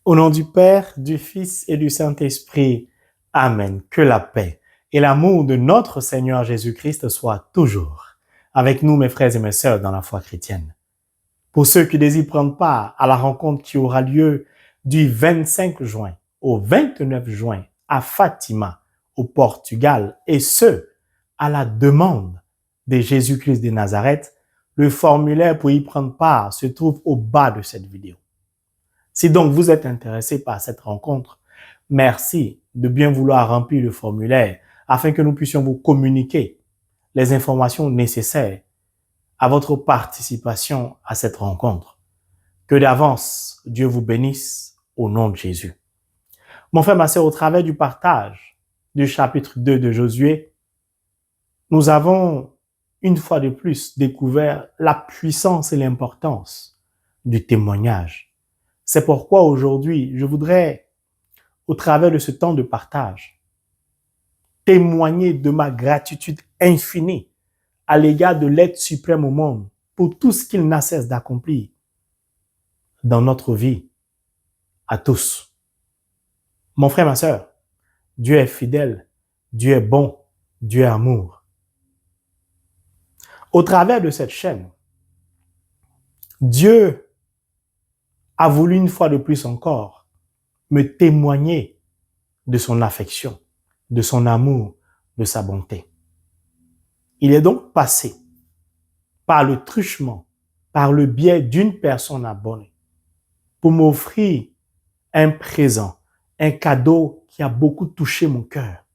Au nom du Père, du Fils et du Saint-Esprit. Amen. Que la paix et l'amour de notre Seigneur Jésus-Christ soient toujours avec nous, mes frères et mes sœurs, dans la foi chrétienne. Pour ceux qui désirent prendre part à la rencontre qui aura lieu du 25 juin au 29 juin à Fatima, au Portugal, et ce, à la demande de Jésus-Christ de Nazareth, le formulaire pour y prendre part se trouve au bas de cette vidéo. Si donc vous êtes intéressé par cette rencontre, merci de bien vouloir remplir le formulaire afin que nous puissions vous communiquer les informations nécessaires à votre participation à cette rencontre. Que d'avance, Dieu vous bénisse au nom de Jésus. Mon frère, ma sœur, au travers du partage du chapitre 2 de Josué, nous avons une fois de plus découvert la puissance et l'importance du témoignage. C'est pourquoi aujourd'hui, je voudrais, au travers de ce temps de partage, témoigner de ma gratitude infinie à l'égard de l'être suprême au monde pour tout ce qu'il n'a cesse d'accomplir dans notre vie, à tous. Mon frère, ma sœur, Dieu est fidèle, Dieu est bon, Dieu est amour. Au travers de cette chaîne, Dieu a voulu une fois de plus encore me témoigner de son affection, de son amour, de sa bonté. Il est donc passé par le truchement, par le biais d'une personne abonnée, pour m'offrir un présent, un cadeau qui a beaucoup touché mon cœur,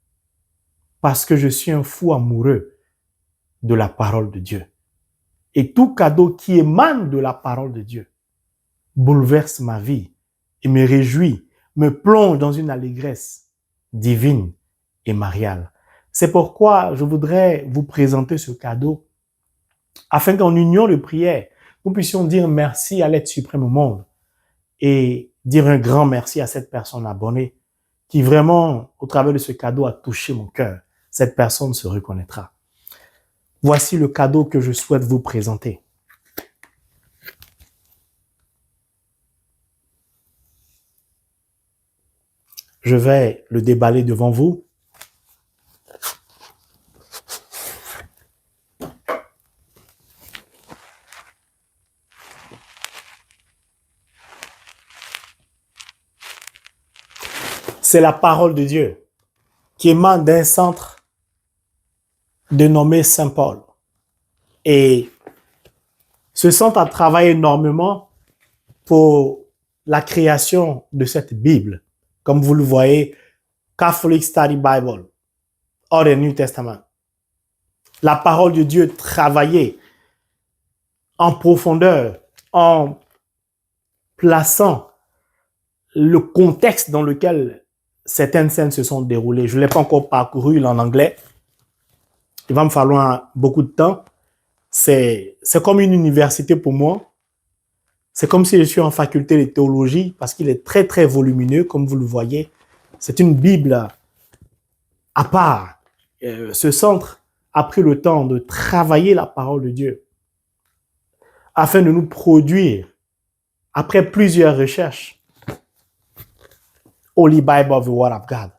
parce que je suis un fou amoureux de la parole de Dieu. Et tout cadeau qui émane de la parole de Dieu bouleverse ma vie et me réjouit, me plonge dans une allégresse divine et mariale. C'est pourquoi je voudrais vous présenter ce cadeau afin qu'en union de prière, nous puissions dire merci à l'être suprême au monde et dire un grand merci à cette personne abonnée qui vraiment, au travers de ce cadeau, a touché mon cœur. Cette personne se reconnaîtra. Voici le cadeau que je souhaite vous présenter. Je vais le déballer devant vous. C'est la parole de Dieu qui émane d'un centre dénommé Saint-Paul. Et ce centre a travaillé énormément pour la création de cette Bible. Comme vous le voyez, Catholic Study Bible, or the New Testament. La parole de Dieu travaillée en profondeur, en plaçant le contexte dans lequel certaines scènes se sont déroulées. Je ne l'ai pas encore parcouru en anglais. Il va me falloir beaucoup de temps. C'est comme une université pour moi. C'est comme si je suis en faculté de théologie parce qu'il est très, très volumineux, comme vous le voyez. C'est une Bible à part. Ce centre a pris le temps de travailler la parole de Dieu afin de nous produire, après plusieurs recherches, Holy Bible of the Word of God.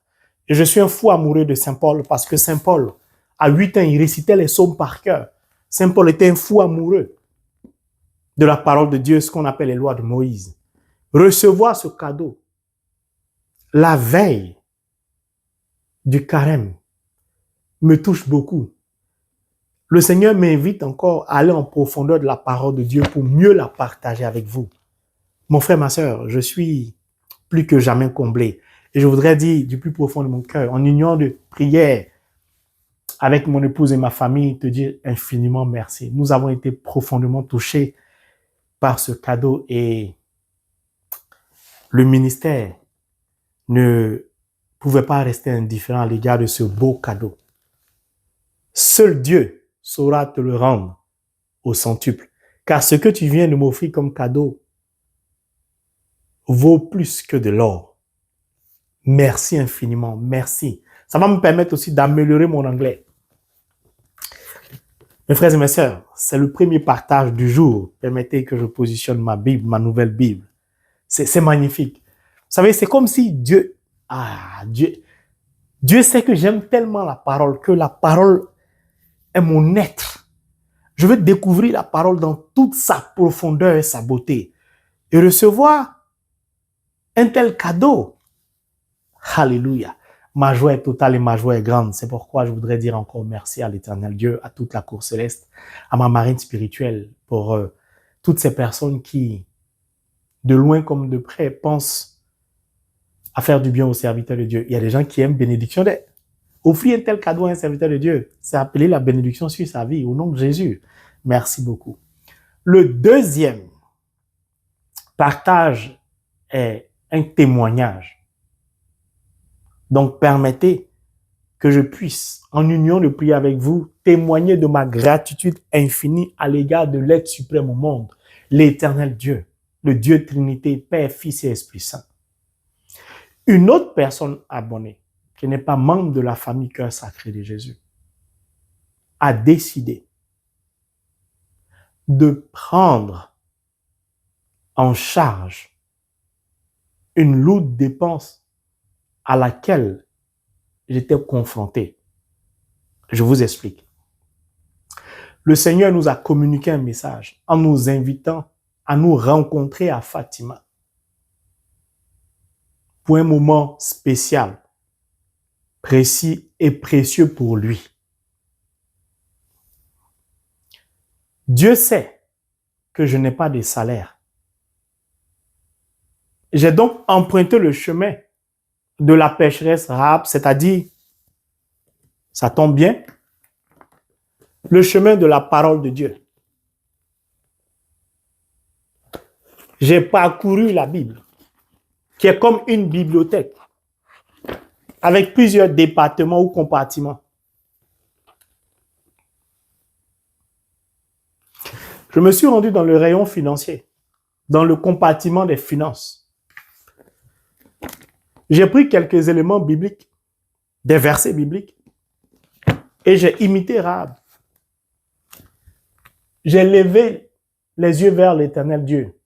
Et je suis un fou amoureux de Saint Paul parce que Saint Paul, à 8 ans, il récitait les psaumes par cœur. Saint Paul était un fou amoureux de la parole de Dieu, ce qu'on appelle les lois de Moïse. Recevoir ce cadeau la veille du carême me touche beaucoup. Le Seigneur m'invite encore à aller en profondeur de la parole de Dieu pour mieux la partager avec vous. Mon frère, ma sœur, je suis plus que jamais comblé. Et je voudrais dire du plus profond de mon cœur, en union de prière avec mon épouse et ma famille, te dire infiniment merci. Nous avons été profondément touchés par ce cadeau et le ministère ne pouvait pas rester indifférent à l'égard de ce beau cadeau. Seul Dieu saura te le rendre au centuple, car ce que tu viens de m'offrir comme cadeau vaut plus que de l'or. Merci infiniment, merci. Ça va me permettre aussi d'améliorer mon anglais. Mes frères et mes sœurs, c'est le premier partage du jour. Permettez que je positionne ma Bible, ma nouvelle Bible. C'est magnifique. Vous savez, c'est comme si Dieu sait que j'aime tellement la parole, que la parole est mon être. Je veux découvrir la parole dans toute sa profondeur et sa beauté. Et recevoir un tel cadeau. Alléluia. Ma joie est totale et ma joie est grande. C'est pourquoi je voudrais dire encore merci à l'Éternel Dieu, à toute la cour céleste, à ma marine spirituelle, pour toutes ces personnes qui, de loin comme de près, pensent à faire du bien aux serviteurs de Dieu. Il y a des gens qui aiment bénédiction d'être. Offrir un tel cadeau à un serviteur de Dieu, c'est appeler la bénédiction sur sa vie, au nom de Jésus. Merci beaucoup. Le deuxième partage est un témoignage. Donc, permettez que je puisse, en union de prier avec vous, témoigner de ma gratitude infinie à l'égard de l'être suprême au monde, l'éternel Dieu, le Dieu Trinité, Père, Fils et Esprit Saint. Une autre personne abonnée, qui n'est pas membre de la famille Cœur Sacré de Jésus, a décidé de prendre en charge une lourde dépense à laquelle j'étais confronté. Je vous explique. Le Seigneur nous a communiqué un message en nous invitant à nous rencontrer à Fatima pour un moment spécial, précis et précieux pour lui. Dieu sait que je n'ai pas de salaire. J'ai donc emprunté le chemin de la pécheresse Rahab, c'est-à-dire, ça tombe bien, le chemin de la parole de Dieu. J'ai parcouru la Bible, qui est comme une bibliothèque, avec plusieurs départements ou compartiments. Je me suis rendu dans le rayon financier, dans le compartiment des finances. J'ai pris quelques éléments bibliques, des versets bibliques, et j'ai imité Rahab. J'ai levé les yeux vers l'Éternel Dieu,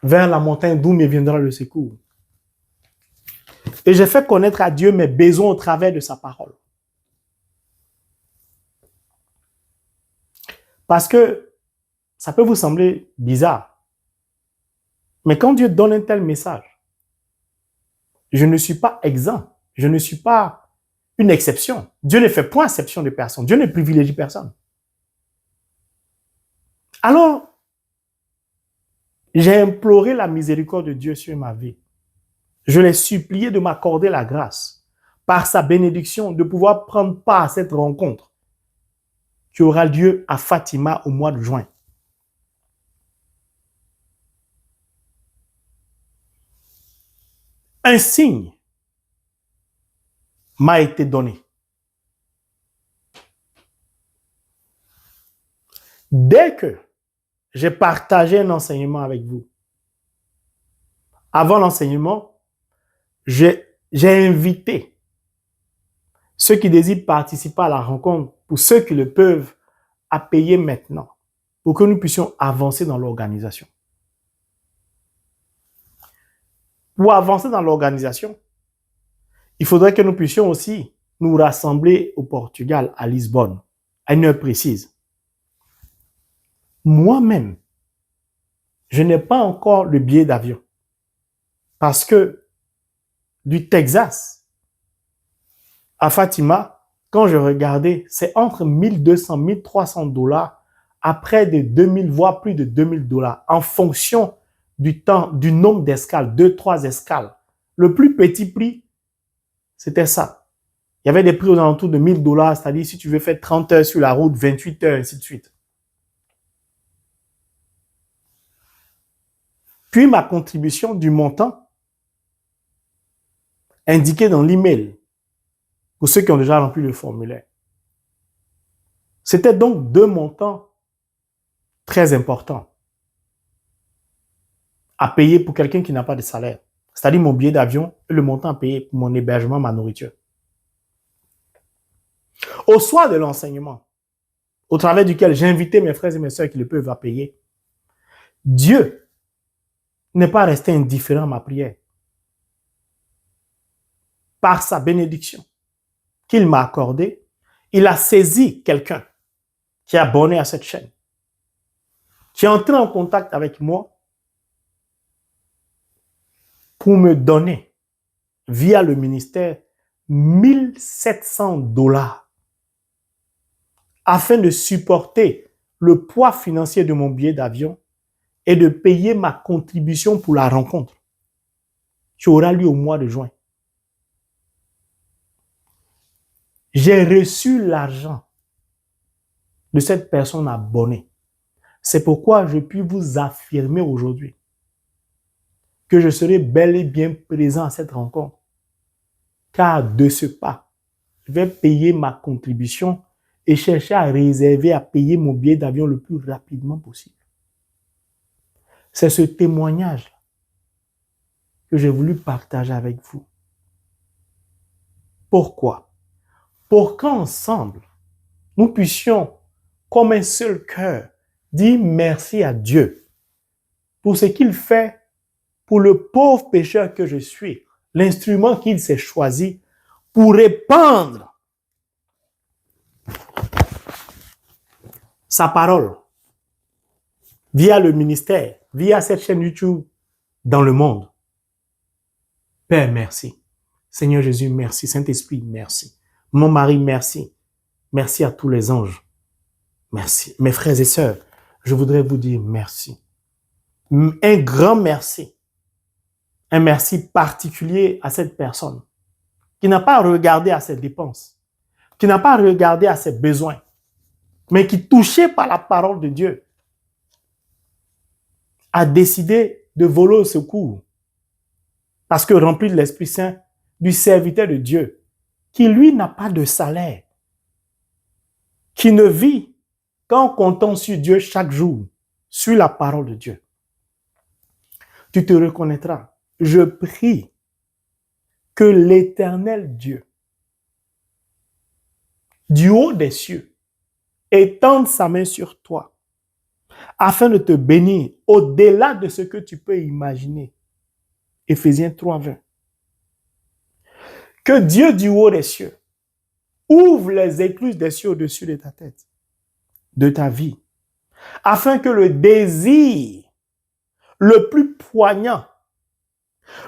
vers la montagne d'où me viendra le secours. Et j'ai fait connaître à Dieu mes besoins au travers de sa parole. Parce que ça peut vous sembler bizarre, mais quand Dieu donne un tel message, je ne suis pas exempt, je ne suis pas une exception. Dieu ne fait point exception de personne, Dieu ne privilégie personne. Alors, j'ai imploré la miséricorde de Dieu sur ma vie. Je l'ai supplié de m'accorder la grâce, par sa bénédiction, de pouvoir prendre part à cette rencontre qui aura lieu à Fatima au mois de juin. Un signe m'a été donné. Dès que j'ai partagé un enseignement avec vous, avant l'enseignement, j'ai invité ceux qui désirent participer à la rencontre, pour ceux qui le peuvent, à payer maintenant, pour que nous puissions avancer dans l'organisation. Pour avancer dans l'organisation, il faudrait que nous puissions aussi nous rassembler au Portugal, à Lisbonne, à une heure précise. Moi-même, je n'ai pas encore le billet d'avion. Parce que du Texas à Fatima, quand je regardais, c'est entre 1200 et 1300 dollars à près de 2000, voire plus de 2000 dollars en fonction du temps, du nombre d'escales, 2-3 escales. Le plus petit prix, c'était ça. Il y avait des prix aux alentours de 1000 dollars, c'est-à-dire si tu veux faire 30 heures sur la route, 28 heures, ainsi de suite. Puis ma contribution du montant indiqué dans l'email, pour ceux qui ont déjà rempli le formulaire. C'était donc deux montants très importants à payer pour quelqu'un qui n'a pas de salaire. C'est-à-dire mon billet d'avion et le montant à payer pour mon hébergement, ma nourriture. Au soir de l'enseignement, au travers duquel j'ai invité mes frères et mes sœurs qui le peuvent à payer, Dieu n'est pas resté indifférent à ma prière. par sa bénédiction qu'il m'a accordée, il a saisi quelqu'un qui est abonné à cette chaîne, qui est entré en contact avec moi pour me donner, via le ministère, $1 700 afin de supporter le poids financier de mon billet d'avion et de payer ma contribution pour la rencontre qui aura lieu au mois de juin. J'ai reçu l'argent de cette personne abonnée. C'est pourquoi je puis vous affirmer aujourd'hui que je serai bel et bien présent à cette rencontre. Car de ce pas, je vais payer ma contribution et chercher à réserver, à payer mon billet d'avion le plus rapidement possible. C'est ce témoignage que j'ai voulu partager avec vous. Pourquoi? Pour qu'ensemble, nous puissions, comme un seul cœur, dire merci à Dieu pour ce qu'il fait pour le pauvre pécheur que je suis, l'instrument qu'il s'est choisi pour répandre sa parole via le ministère, via cette chaîne YouTube dans le monde. Père, merci. Seigneur Jésus, merci. Saint-Esprit, merci. Mon mari, merci. Merci à tous les anges. Merci. Mes frères et sœurs, je voudrais vous dire merci. Un grand merci. Un merci particulier à cette personne qui n'a pas regardé à ses dépenses, qui n'a pas regardé à ses besoins, mais qui, touché par la parole de Dieu, a décidé de voler au secours parce que rempli de l'Esprit Saint, du serviteur de Dieu, qui lui n'a pas de salaire, qui ne vit qu'en comptant sur Dieu chaque jour, sur la parole de Dieu. Tu te reconnaîtras. Je prie que l'Éternel Dieu, du haut des cieux, étende sa main sur toi, afin de te bénir au-delà de ce que tu peux imaginer. Éphésiens 3:20. Que Dieu du haut des cieux ouvre les écluses des cieux au-dessus de ta tête, de ta vie, afin que le désir le plus poignant,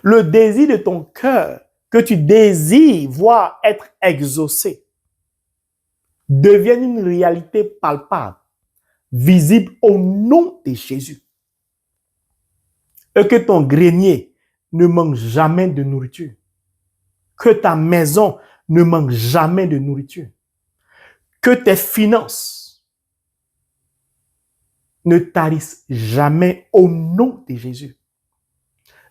le désir de ton cœur, que tu désires voir être exaucé, devienne une réalité palpable, visible au nom de Jésus. Et que ton grenier ne manque jamais de nourriture. Que ta maison ne manque jamais de nourriture. Que tes finances ne tarissent jamais au nom de Jésus.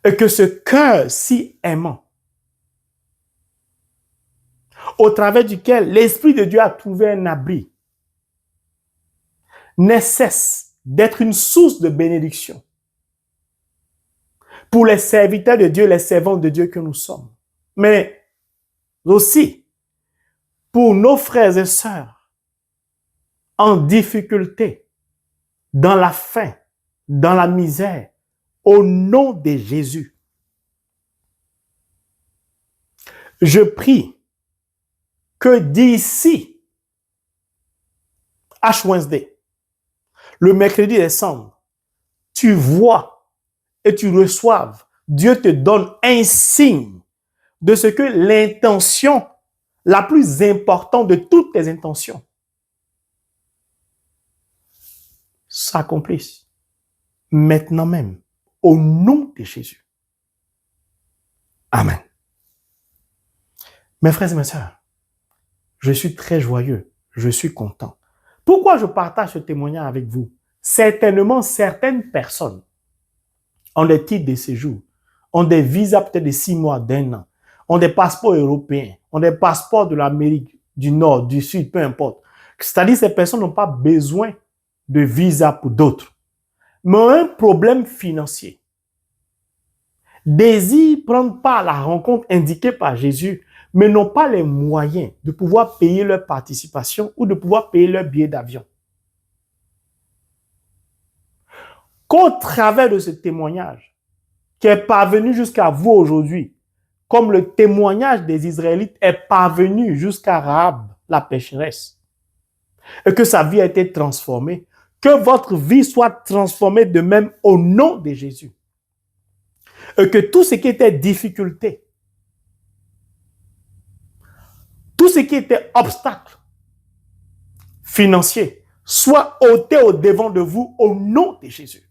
Et que ce cœur si aimant, au travers duquel l'Esprit de Dieu a trouvé un abri, ne cesse d'être une source de bénédiction pour les serviteurs de Dieu, les servants de Dieu que nous sommes, mais aussi pour nos frères et sœurs en difficulté, dans la faim, dans la misère, au nom de Jésus. Je prie que d'ici Ash Wednesday, le mercredi décembre, tu vois et tu reçoives, Dieu te donne un signe de ce que l'intention la plus importante de toutes tes intentions s'accomplisse maintenant même, au nom de Jésus. Amen. Mes frères et mes sœurs, je suis très joyeux, je suis content. Pourquoi je partage ce témoignage avec vous? Certainement, certaines personnes ont des titres de séjour, ont des visas peut-être de 6 mois, d'1 an, ont des passeports européens, ont des passeports de l'Amérique du Nord, du Sud, peu importe. C'est-à-dire que ces personnes n'ont pas besoin de visa pour d'autres, mais ont un problème financier. Désirent prendre part à la rencontre indiquée par Jésus, mais n'ont pas les moyens de pouvoir payer leur participation ou de pouvoir payer leur billet d'avion. Qu'au travers de ce témoignage qui est parvenu jusqu'à vous aujourd'hui, comme le témoignage des Israélites est parvenu jusqu'à Rahab, la pécheresse, et que sa vie a été transformée, que votre vie soit transformée de même au nom de Jésus. Et que tout ce qui était difficulté, tout ce qui était obstacle financier, soit ôté au devant de vous au nom de Jésus.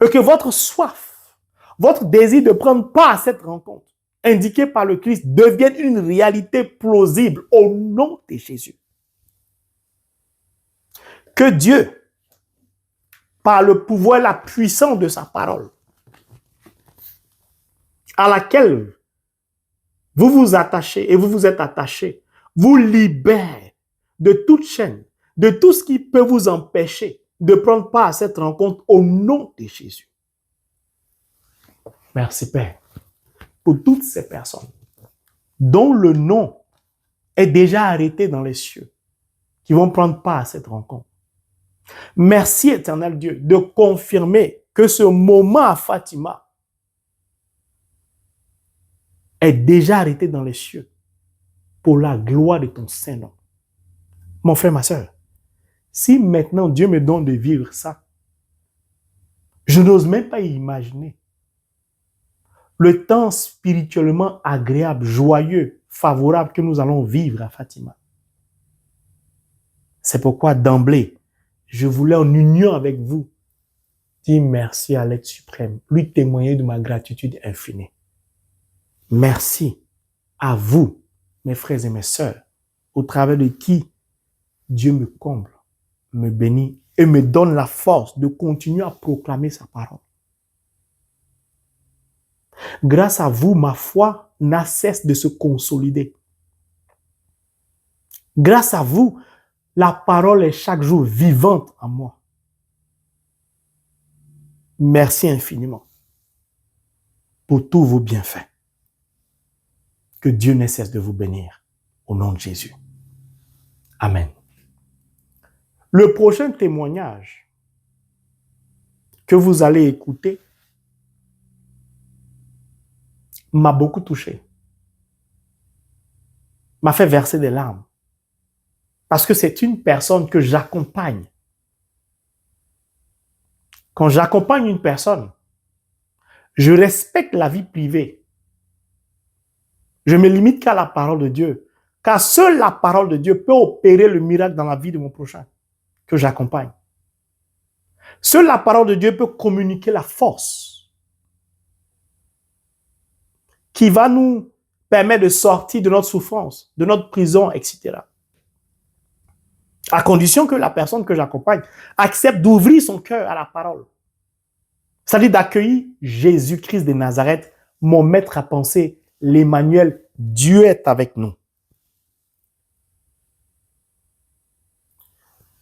Et que votre soif, votre désir de prendre part à cette rencontre, indiquée par le Christ, devienne une réalité plausible au nom de Jésus. Que Dieu, par le pouvoir et la puissance de sa parole, à laquelle vous vous attachez et vous vous êtes attaché, vous libère de toute chaîne, de tout ce qui peut vous empêcher de prendre part à cette rencontre au nom de Jésus. Merci Père pour toutes ces personnes dont le nom est déjà arrêté dans les cieux, qui vont prendre part à cette rencontre. Merci éternel Dieu de confirmer que ce moment à Fatima est déjà arrêté dans les cieux pour la gloire de ton Saint-Nom. Mon frère, ma soeur, si maintenant Dieu me donne de vivre ça, je n'ose même pas imaginer le temps spirituellement agréable, joyeux, favorable que nous allons vivre à Fatima. C'est pourquoi d'emblée, je voulais en union avec vous dire merci à l'être suprême, lui témoigner de ma gratitude infinie. Merci à vous, mes frères et mes sœurs, au travers de qui Dieu me comble, me bénit et me donne la force de continuer à proclamer sa parole. Grâce à vous, ma foi n'a cesse de se consolider. Grâce à vous, la parole est chaque jour vivante en moi. Merci infiniment pour tous vos bienfaits. Que Dieu ne cesse de vous bénir. Au nom de Jésus. Amen. Le prochain témoignage que vous allez écouter m'a beaucoup touché. M'a fait verser des larmes. Parce que c'est une personne que j'accompagne. Quand j'accompagne une personne, je respecte la vie privée. Je me limite qu'à la parole de Dieu. Car seule la parole de Dieu peut opérer le miracle dans la vie de mon prochain que j'accompagne. Seule la parole de Dieu peut communiquer la force qui va nous permettre de sortir de notre souffrance, de notre prison, etc. À condition que la personne que j'accompagne accepte d'ouvrir son cœur à la parole. C'est-à-dire d'accueillir Jésus-Christ de Nazareth, mon maître à penser, l'Emmanuel, Dieu est avec nous.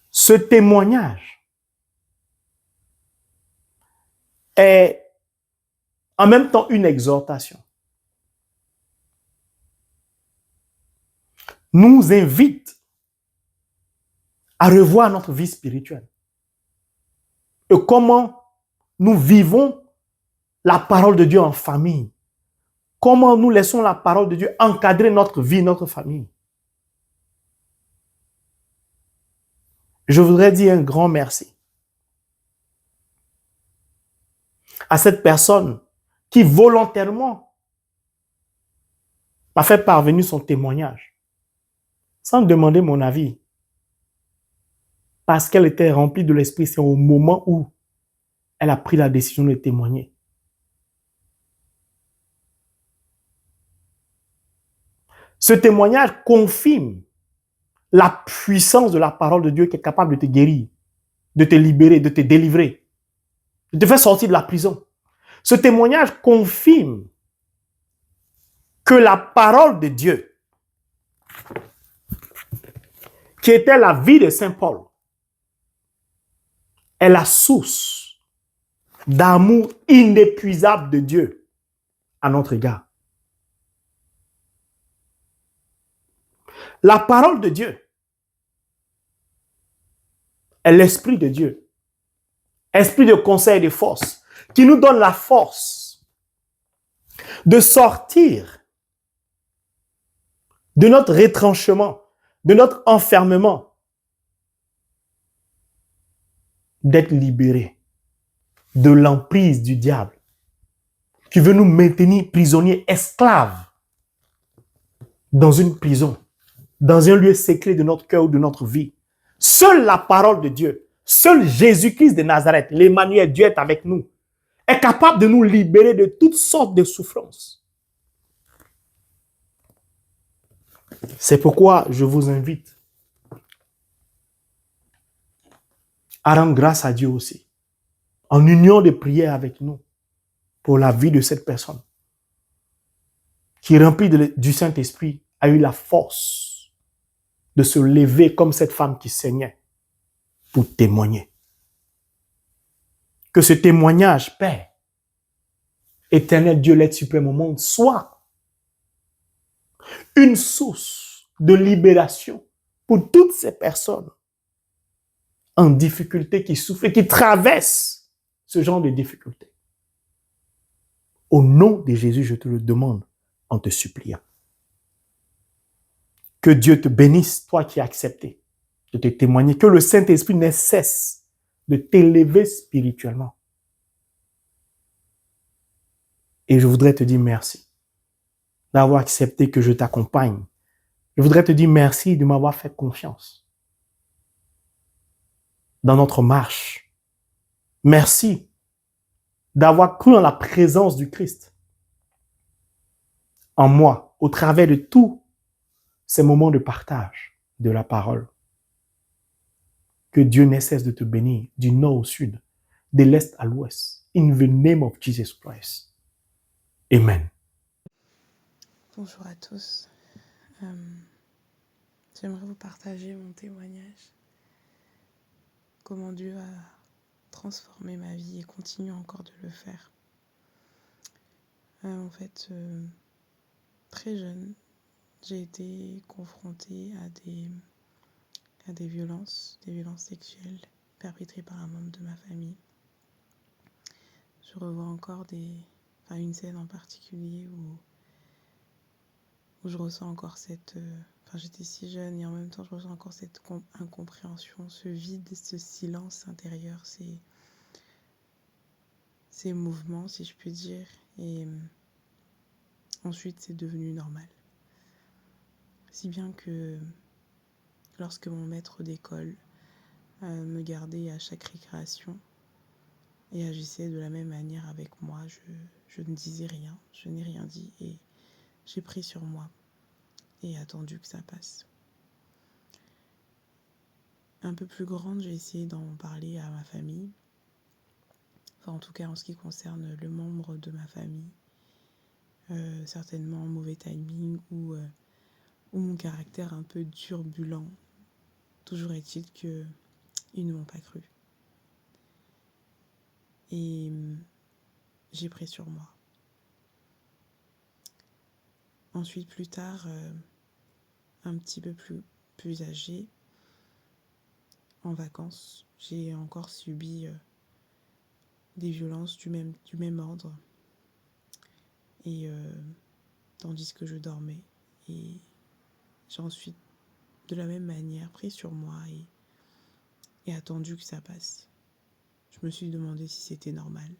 Ce témoignage est en même temps une exhortation. Nous invite à revoir notre vie spirituelle et comment nous vivons la parole de Dieu en famille. Comment nous laissons la parole de Dieu encadrer notre vie, notre famille. Je voudrais dire un grand merci à cette personne qui volontairement m'a fait parvenir son témoignage sans demander mon avis. Parce qu'elle était remplie de l'Esprit, c'est au moment où elle a pris la décision de témoigner. Ce témoignage confirme la puissance de la parole de Dieu qui est capable de te guérir, de te libérer, de te délivrer, de te faire sortir de la prison. Ce témoignage confirme que la parole de Dieu, qui était la vie de Saint Paul, est la source d'amour inépuisable de Dieu à notre égard. La parole de Dieu est l'Esprit de Dieu, esprit de conseil et de force, qui nous donne la force de sortir de notre retranchement, de notre enfermement, d'être libérés de l'emprise du diable qui veut nous maintenir prisonniers, esclaves dans une prison, dans un lieu secret de notre cœur ou de notre vie. Seule la parole de Dieu, seul Jésus-Christ de Nazareth, l'Emmanuel, Dieu est avec nous, est capable de nous libérer de toutes sortes de souffrances. C'est pourquoi je vous invite à rendre grâce à Dieu aussi, en union de prière avec nous, pour la vie de cette personne qui, remplie du Saint-Esprit, a eu la force de se lever comme cette femme qui saignait pour témoigner. Que ce témoignage, Père, éternel Dieu, l'être suprême au monde, soit une source de libération pour toutes ces personnes en difficulté, qui souffrent et qui traversent ce genre de difficultés. Au nom de Jésus, je te le demande en te suppliant. Que Dieu te bénisse, toi qui as accepté de te témoigner. Que le Saint-Esprit ne cesse de t'élever spirituellement. Et je voudrais te dire merci d'avoir accepté que je t'accompagne. Je voudrais te dire merci de m'avoir fait confiance dans notre marche. Merci d'avoir cru en la présence du Christ en moi, au travers de tous ces moments de partage de la parole. Que Dieu ne cesse de te bénir du nord au sud, de l'est à l'ouest. In the name of Jesus Christ. Amen. Bonjour à tous. J'aimerais vous partager mon témoignage. Comment Dieu a transformé ma vie et continue encore de le faire. Très jeune, j'ai été confrontée à des violences sexuelles perpétrées par un membre de ma famille. Je revois encore une scène en particulier où je ressens encore j'étais si jeune et en même temps je ressens encore cette incompréhension, ce vide, ce silence intérieur, ces mouvements, si je puis dire. Et ensuite, c'est devenu normal. Si bien que lorsque mon maître d'école me gardait à chaque récréation et agissait de la même manière avec moi, je ne disais rien, je n'ai rien dit et j'ai pris sur moi et attendu que ça passe. Un peu plus grande, j'ai essayé d'en parler à ma famille, en tout cas en ce qui concerne le membre de ma famille, certainement mauvais timing ou mon caractère un peu turbulent. Toujours est-il qu'ils ne m'ont pas cru. Et j'ai pris sur moi. Ensuite, plus tard, un petit peu plus âgée, en vacances, j'ai encore subi des violences du même ordre. Et tandis que je dormais. Et j'ai ensuite, de la même manière, pris sur moi et attendu que ça passe. Je me suis demandé si c'était normal.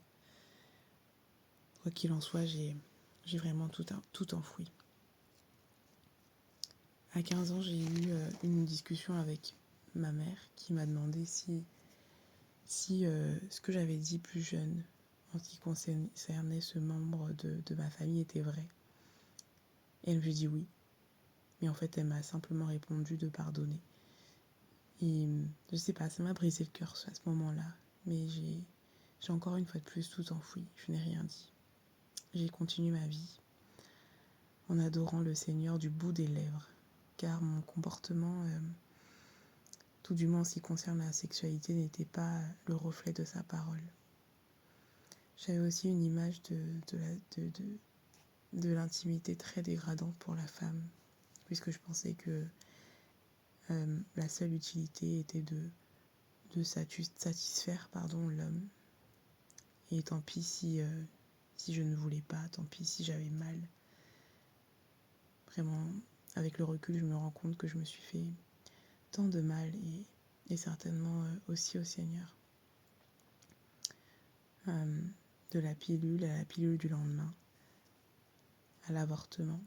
Quoi qu'il en soit, j'ai vraiment tout enfoui. À 15 ans, j'ai eu une discussion avec ma mère qui m'a demandé si ce que j'avais dit plus jeune en ce qui concernait ce membre de ma famille était vrai. Et elle me dit oui. Mais en fait, elle m'a simplement répondu de pardonner. Et je sais pas, ça m'a brisé le cœur à ce moment-là. Mais j'ai encore une fois de plus tout enfoui. Je n'ai rien dit. J'ai continué ma vie en adorant le Seigneur du bout des lèvres. Car mon comportement, tout du moins en ce qui concerne la sexualité, n'était pas le reflet de sa parole. J'avais aussi une image de l'intimité très dégradante pour la femme, puisque je pensais que la seule utilité était de satisfaire l'homme. Et tant pis si Si je ne voulais pas, tant pis, si j'avais mal. Vraiment, avec le recul, je me rends compte que je me suis fait tant de mal et certainement aussi au Seigneur. De la pilule à la pilule du lendemain, à l'avortement,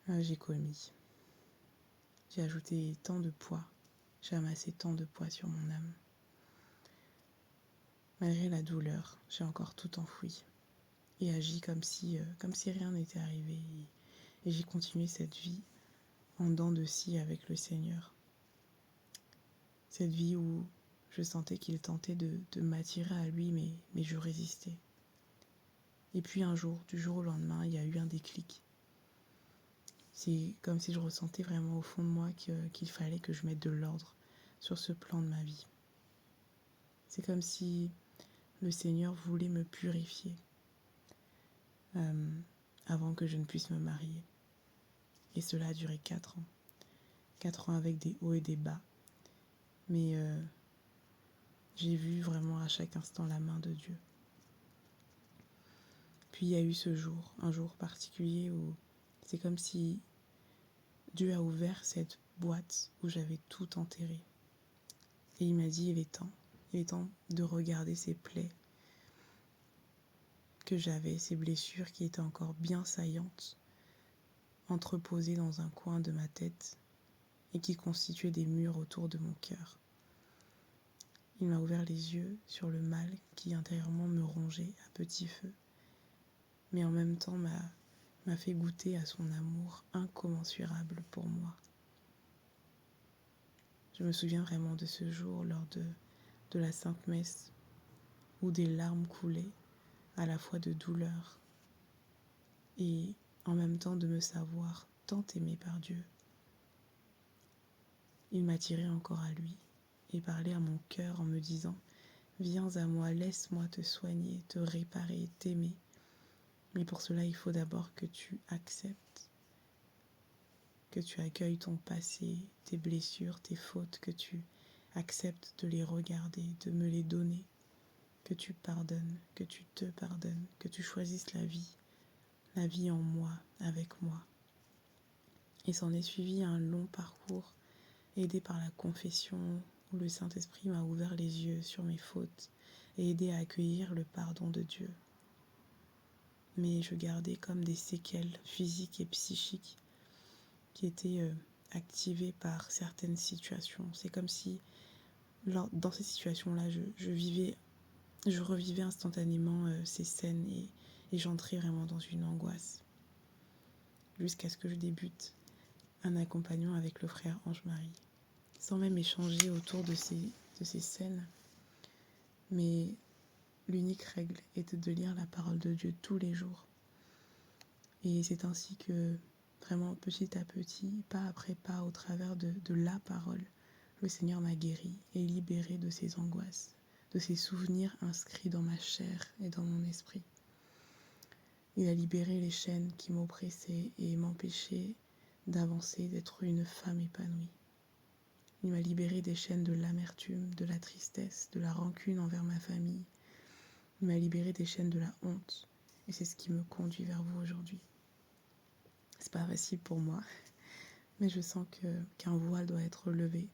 j'ai commis. J'ai ajouté tant de poids, j'ai amassé tant de poids sur mon âme. Malgré la douleur, j'ai encore tout enfoui et agi comme si rien n'était arrivé. Et j'ai continué cette vie en dents de scie avec le Seigneur. Cette vie où je sentais qu'il tentait de m'attirer à lui, mais je résistais. Et puis un jour, du jour au lendemain, il y a eu un déclic. C'est comme si je ressentais vraiment au fond de moi qu'il fallait que je mette de l'ordre sur ce plan de ma vie. C'est comme si le Seigneur voulait me purifier avant que je ne puisse me marier. Et cela a duré 4 ans. 4 ans avec des hauts et des bas. Mais j'ai vu vraiment à chaque instant la main de Dieu. Puis il y a eu ce jour, un jour particulier où c'est comme si Dieu a ouvert cette boîte où j'avais tout enterré. Et il m'a dit, il est temps de regarder ces plaies que j'avais, ces blessures qui étaient encore bien saillantes, entreposées dans un coin de ma tête et qui constituaient des murs autour de mon cœur. Il m'a ouvert les yeux sur le mal qui intérieurement me rongeait à petit feu, mais en même temps m'a fait goûter à son amour incommensurable pour moi. Je me souviens vraiment de ce jour lors de la Sainte Messe où des larmes coulaient, à la fois de douleur et en même temps de me savoir tant aimée par Dieu. Il m'attirait encore à lui et parlait à mon cœur en me disant « Viens à moi, laisse-moi te soigner, te réparer, t'aimer. Mais pour cela, il faut d'abord que tu acceptes, que tu accueilles ton passé, tes blessures, tes fautes, que tu acceptes de les regarder, de me les donner, que tu pardonnes, que tu te pardonnes, que tu choisisses la vie en moi, avec moi. » Et s'en est suivi un long parcours, aidé par la confession, où le Saint-Esprit m'a ouvert les yeux sur mes fautes et aidé à accueillir le pardon de Dieu. Mais je gardais comme des séquelles physiques et psychiques qui étaient activées par certaines situations. C'est comme si, dans ces situations-là, je revivais instantanément ces scènes et j'entrais vraiment dans une angoisse. Jusqu'à ce que je débute un accompagnement avec le frère Ange-Marie, sans même échanger autour de ces scènes. Mais l'unique règle était de lire la parole de Dieu tous les jours. Et c'est ainsi que, vraiment petit à petit, pas après pas, au travers de la parole, le Seigneur m'a guéri et libéré de ces angoisses, de ces souvenirs inscrits dans ma chair et dans mon esprit. Il a libéré les chaînes qui m'oppressaient et m'empêchaient d'avancer, d'être une femme épanouie. Il m'a libéré des chaînes de l'amertume, de la tristesse, de la rancune envers ma famille. Il m'a libéré des chaînes de la honte. Et c'est ce qui me conduit vers vous aujourd'hui. C'est pas facile pour moi, mais je sens qu'un voile doit être levé.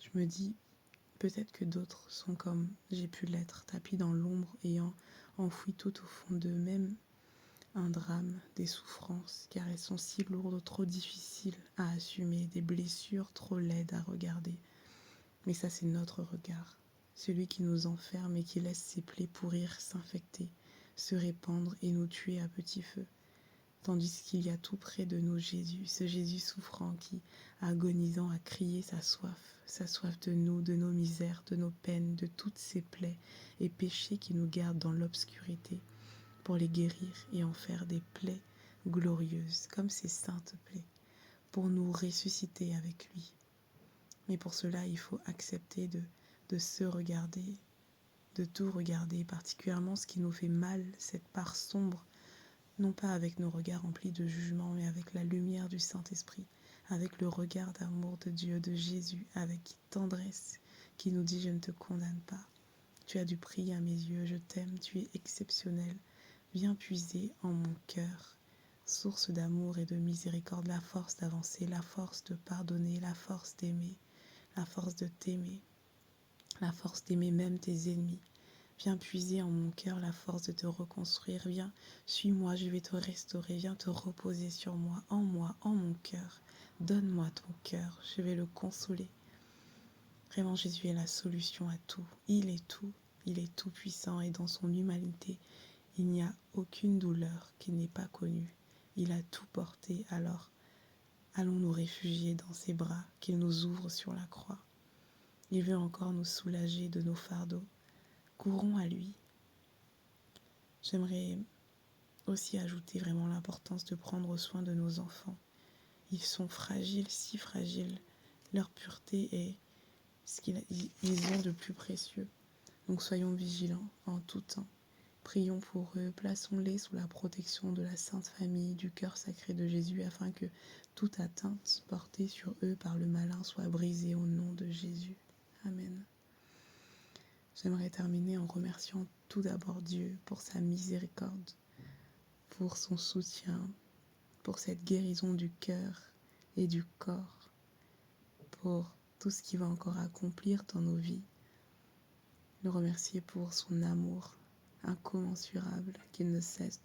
Je me dis, peut-être que d'autres sont comme j'ai pu l'être, tapis dans l'ombre, ayant enfoui tout au fond d'eux-mêmes un drame, des souffrances, car elles sont si lourdes, trop difficiles à assumer, des blessures trop laides à regarder. Mais ça, c'est notre regard, celui qui nous enferme et qui laisse ses plaies pourrir, s'infecter, se répandre et nous tuer à petit feu. Tandis qu'il y a tout près de nous Jésus, ce Jésus souffrant qui, agonisant, a crié sa soif de nous, de nos misères, de nos peines, de toutes ces plaies et péchés qui nous gardent dans l'obscurité, pour les guérir et en faire des plaies glorieuses, comme ces saintes plaies, pour nous ressusciter avec lui. Mais pour cela, il faut accepter de se regarder, de tout regarder, particulièrement ce qui nous fait mal, cette part sombre, non pas avec nos regards remplis de jugement, mais avec la lumière du Saint-Esprit, avec le regard d'amour de Dieu, de Jésus, avec tendresse, qui nous dit « Je ne te condamne pas, Tu as du prix à mes yeux, je t'aime, tu es exceptionnel. Viens puiser en mon cœur, source d'amour et de miséricorde, la force d'avancer, la force de pardonner, la force d'aimer, la force de t'aimer, la force d'aimer même tes ennemis. Viens puiser en mon cœur la force de te reconstruire. Viens, suis-moi, je vais te restaurer. Viens te reposer sur moi, en mon cœur. Donne-moi ton cœur, je vais le consoler. Vraiment, Jésus est la solution à tout. Il est tout puissant et dans son humanité, il n'y a aucune douleur qu'il n'ait pas connue. Il a tout porté, alors allons nous réfugier dans ses bras qu'il nous ouvre sur la croix. Il veut encore nous soulager de nos fardeaux. Courons à lui. J'aimerais aussi ajouter vraiment l'importance de prendre soin de nos enfants. Ils sont fragiles, si fragiles. Leur pureté est ce qu'ils ont de plus précieux. Donc soyons vigilants en tout temps. Prions pour eux, plaçons-les sous la protection de la Sainte Famille, du cœur sacré de Jésus, afin que toute atteinte portée sur eux par le malin soit brisée au nom de Jésus. Amen. J'aimerais terminer en remerciant tout d'abord Dieu pour sa miséricorde, pour son soutien, pour cette guérison du cœur et du corps, pour tout ce qu'il va encore accomplir dans nos vies. Le remercier pour son amour incommensurable qu'il ne cesse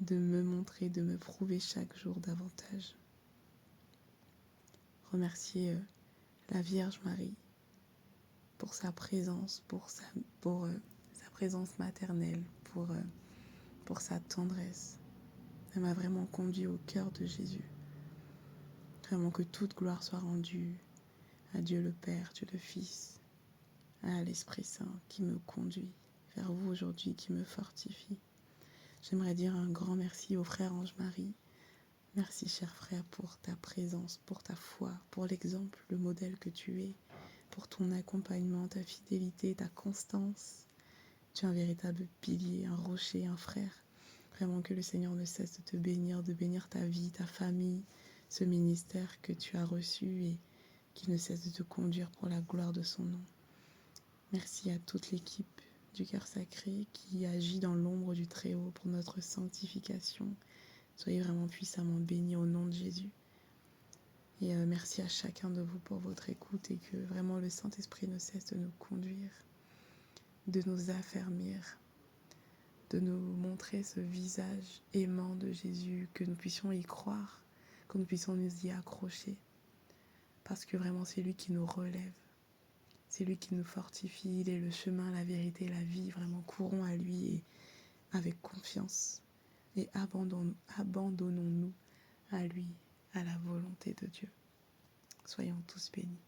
de me montrer, de me prouver chaque jour davantage. Remercier la Vierge Marie pour sa présence, pour sa présence maternelle, pour sa tendresse. Elle m'a vraiment conduit au cœur de Jésus. Vraiment que toute gloire soit rendue à Dieu le Père, Dieu le Fils, à l'Esprit Saint qui me conduit vers vous aujourd'hui, qui me fortifie. J'aimerais dire un grand merci au frère Ange-Marie. Merci, cher frère, pour ta présence, pour ta foi, pour l'exemple, le modèle que tu es, pour ton accompagnement, ta fidélité, ta constance. Tu es un véritable pilier, un rocher, un frère. Vraiment que le Seigneur ne cesse de te bénir, de bénir ta vie, ta famille, ce ministère que tu as reçu et qu'il ne cesse de te conduire pour la gloire de son nom. Merci à toute l'équipe du Cœur Sacré qui agit dans l'ombre du Très-Haut pour notre sanctification. Soyez vraiment puissamment bénis au nom de Jésus. Et merci à chacun de vous pour votre écoute et que vraiment le Saint-Esprit ne cesse de nous conduire, de nous affermir, de nous montrer ce visage aimant de Jésus, que nous puissions y croire, que nous puissions nous y accrocher. Parce que vraiment c'est lui qui nous relève, c'est lui qui nous fortifie, il est le chemin, la vérité, la vie. Vraiment courons à lui et avec confiance et abandonnons-nous à lui, à la volonté de Dieu. Soyons tous bénis.